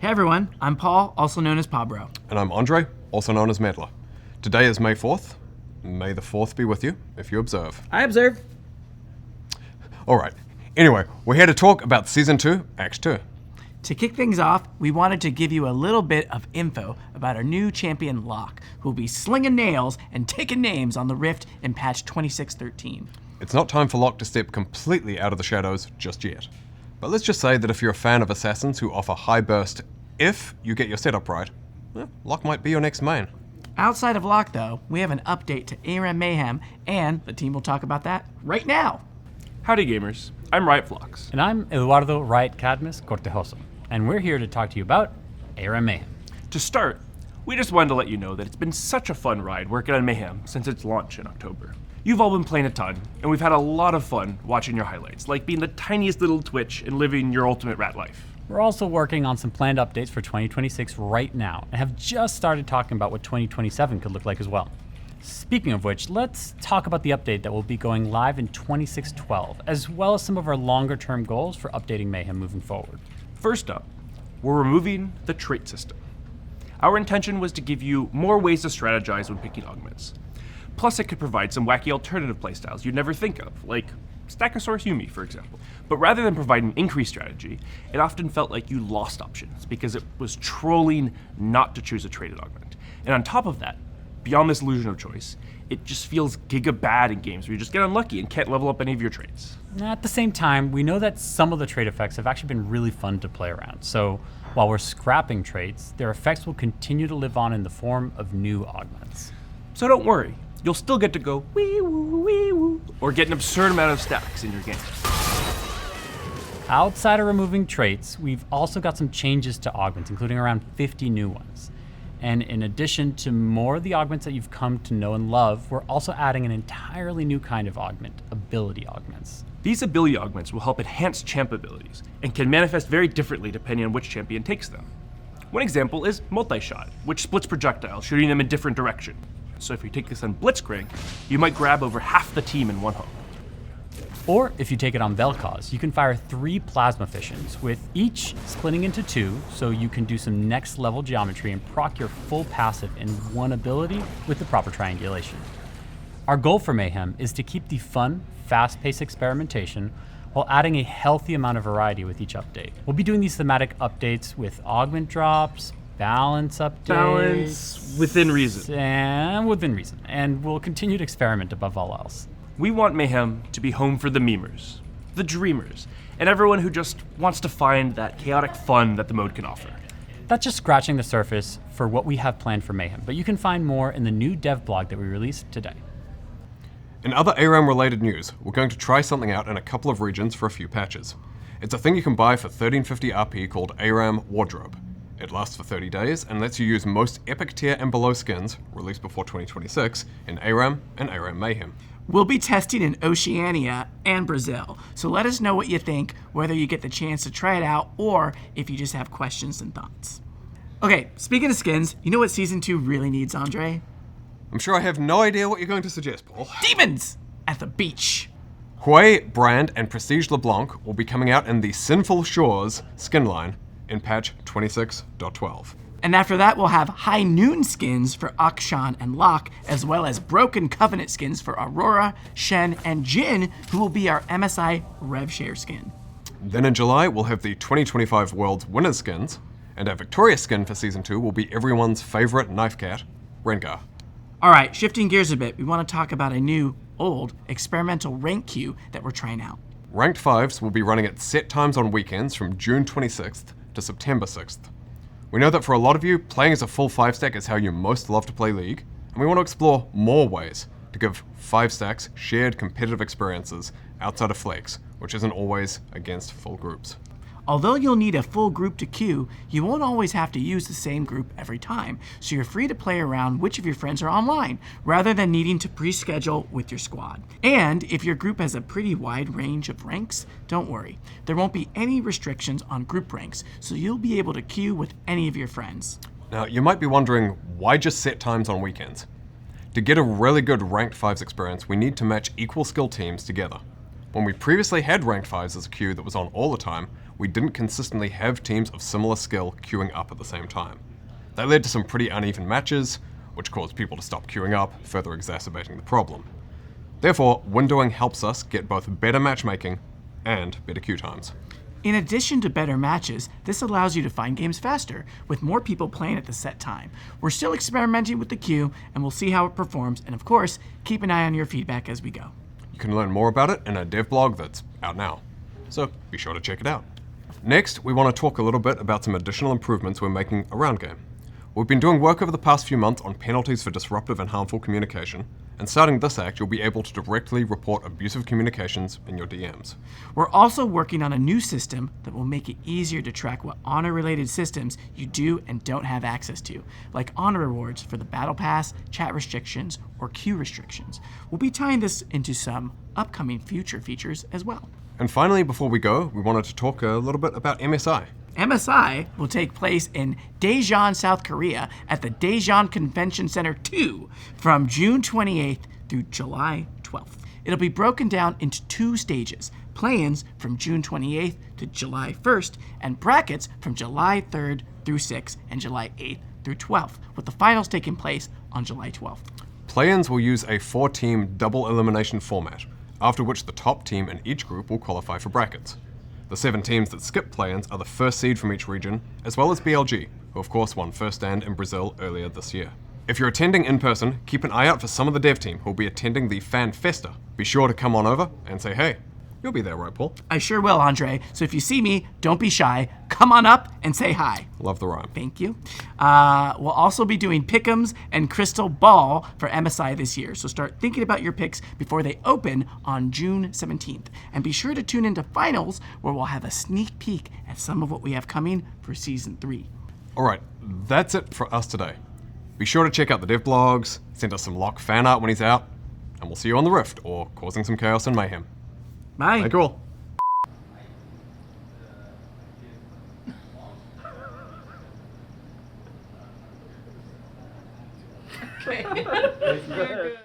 Hey everyone, I'm Paul, also known as Pabro. And I'm Andre, also known as Meddler. Today is May 4th. May the 4th be with you, if you observe. I observe. Alright, anyway, we're here to talk about Season 2, Act 2. To kick things off, we wanted to give you a little bit of info about our new champion Locke, who will be slinging nails and taking names on the Rift in patch 2613. It's not time for Locke to step completely out of the shadows just yet. But let's just say that if you're a fan of assassins who offer high burst if you get your setup right, Locke might be your next main. Outside of Locke though, we have an update to ARAM Mayhem, and the team will talk about that right now. Howdy gamers, I'm Phlox. And I'm Eduardo Cadmus Cortejoso, and we're here to talk to you about ARAM Mayhem. To start, we just wanted to let you know that it's been such a fun ride working on Mayhem since its launch in October. You've all been playing a ton, and we've had a lot of fun watching your highlights, like being the tiniest little Twitch and living your ultimate rat life. We're also working on some planned updates for 2026 right now, and have just started talking about what 2027 could look like as well. Speaking of which, let's talk about the update that will be going live in 2612, as well as some of our longer term goals for updating Mayhem moving forward. First up, we're removing the trait system. Our intention was to give you more ways to strategize when picking augments. Plus, it could provide some wacky alternative playstyles you'd never think of, like Stackosaurus Yumi, for example. But rather than providing increased strategy, it often felt like you lost options because it was trolling not to choose a traded augment. And on top of that, beyond this illusion of choice, it just feels giga bad in games where you just get unlucky and can't level up any of your traits. At the same time, we know that some of the trait effects have actually been really fun to play around. So while we're scrapping traits, their effects will continue to live on in the form of new augments. So don't worry. You'll still get to go wee woo, or get an absurd amount of stacks in your game. Outside of removing traits, we've also got some changes to augments, including around 50 new ones. And in addition to more of the augments that you've come to know and love, we're also adding an entirely new kind of augment, ability augments. These ability augments will help enhance champ abilities, and can manifest very differently depending on which champion takes them. One example is multi-shot, which splits projectiles, shooting them in different directions. So if you take this on Blitzcrank, you might grab over half the team in one hook. Or if you take it on Vel'Koz, you can fire 3 plasma fissions, with each splitting into 2, so you can do some next level geometry and proc your full passive in one ability with the proper triangulation. Our goal for Mayhem is to keep the fun, fast-paced experimentation while adding a healthy amount of variety with each update. We'll be doing these thematic updates with augment drops, balance updates. Balance within reason. And within reason. And we'll continue to experiment above all else. We want Mayhem to be home for the memers, the dreamers, and everyone who just wants to find that chaotic fun that the mode can offer. That's just scratching the surface for what we have planned for Mayhem, but you can find more in the new dev blog that we released today. In other ARAM related news, we're going to try something out in a couple of regions for a few patches. It's a thing you can buy for 1350 RP called ARAM Wardrobe. It lasts for 30 days and lets you use most epic tier and below skins, released before 2026, in ARAM and ARAM Mayhem. We'll be testing in Oceania and Brazil, so let us know what you think, whether you get the chance to try it out or if you just have questions and thoughts. Okay, speaking of skins, you know what Season 2 really needs, Andre? I'm sure I have no idea what you're going to suggest, Paul. Demons! At the beach. Hui, Brand, and Prestige LeBlanc will be coming out in the Sinful Shores skin line in patch 26.12. And after that, we'll have High Noon skins for Akshan and Locke, as well as Broken Covenant skins for Aurora, Shen, and Jin, who will be our MSI RevShare skin. Then in July, we'll have the 2025 World's Winners skins, and our Victoria skin for Season 2 will be everyone's favorite knife cat, Rengar. Alright, shifting gears a bit, we want to talk about a new, old, experimental rank queue that we're trying out. Ranked 5s will be running at set times on weekends from June 26th to September 6th. We know that for a lot of you, playing as a full 5-stack is how you most love to play League, and we want to explore more ways to give 5-stacks shared competitive experiences outside of Flex, which isn't always against full groups. Although you'll need a full group to queue, you won't always have to use the same group every time, so you're free to play around which of your friends are online, rather than needing to pre-schedule with your squad. And if your group has a pretty wide range of ranks, don't worry. There won't be any restrictions on group ranks, so you'll be able to queue with any of your friends. Now, you might be wondering, why just set times on weekends? To get a really good ranked 5s experience, we need to match equal skill teams together. When we previously had ranked 5s as a queue that was on all the time, we didn't consistently have teams of similar skill queuing up at the same time. That led to some pretty uneven matches, which caused people to stop queuing up, further exacerbating the problem. Therefore, windowing helps us get both better matchmaking and better queue times. In addition to better matches, this allows you to find games faster, with more people playing at the set time. We're still experimenting with the queue, and we'll see how it performs, and of course, keep an eye on your feedback as we go. You can learn more about it in a dev blog that's out now, so be sure to check it out. Next, we want to talk a little bit about some additional improvements we're making around game. We've been doing work over the past few months on penalties for disruptive and harmful communication, and starting this act, you'll be able to directly report abusive communications in your DMs. We're also working on a new system that will make it easier to track what honor-related systems you do and don't have access to, like honor rewards for the Battle Pass, chat restrictions, or queue restrictions. We'll be tying this into some upcoming future features as well. And finally, before we go, we wanted to talk a little bit about MSI. MSI will take place in Daejeon, South Korea at the Daejeon Convention Center 2 from June 28th through July 12th. It'll be broken down into 2 stages, play-ins from June 28th to July 1st, and brackets from July 3rd through 6th and July 8th through 12th, with the finals taking place on July 12th. Play-ins will use a 4-team double elimination format, after which the top team in each group will qualify for brackets. The 7 teams that skip play-ins are the first seed from each region, as well as BLG, who of course won first stand in Brazil earlier this year. If you're attending in person, keep an eye out for some of the dev team who will be attending the Fan Festa. Be sure to come on over and say hey. You'll be there, right, Paul? I sure will, Andre. So if you see me, don't be shy. Come on up and say hi. Love the rhyme. Thank you. We'll also be doing pick'ems and crystal ball for MSI this year. So start thinking about your picks before they open on June 17th. And be sure to tune into finals, where we'll have a sneak peek at some of what we have coming for season 3. Alright, that's it for us today. Be sure to check out the dev blogs, send us some Locke fan art when he's out, and we'll see you on the Rift, or causing some chaos and mayhem. Bye. Thank you all. Okay.